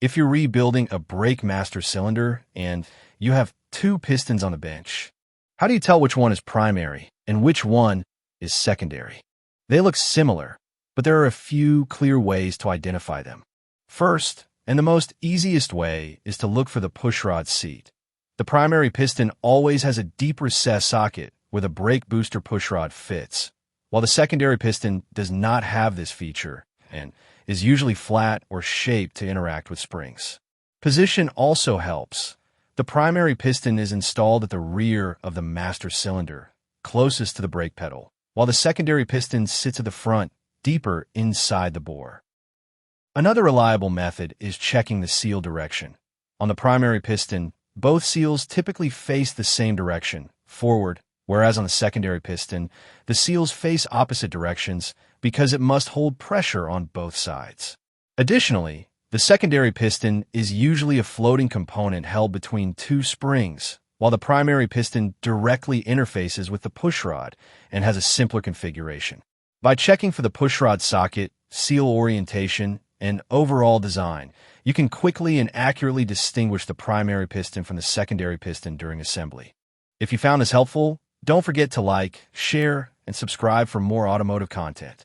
If you're rebuilding a brake master cylinder and you have two pistons on the bench, how do you tell which one is primary and which one is secondary? They look similar, but there are a few clear ways to identify them. First, and the most easiest way, is to look for the pushrod seat. The primary piston always has a deep recessed socket where the brake booster pushrod fits, while the secondary piston does not have this feature and is usually flat or shaped to interact with springs. Position also helps. The primary piston is installed at the rear of the master cylinder, closest to the brake pedal, while the secondary piston sits at the front, deeper inside the bore. Another reliable method is checking the seal direction. On the primary piston, both seals typically face the same direction, forward, whereas on the secondary piston, the seals face opposite directions because it must hold pressure on both sides. Additionally, the secondary piston is usually a floating component held between two springs, while the primary piston directly interfaces with the pushrod and has a simpler configuration. By checking for the pushrod socket, seal orientation, and overall design, you can quickly and accurately distinguish the primary piston from the secondary piston during assembly. If you found this helpful, don't forget to like, share, and subscribe for more automotive content.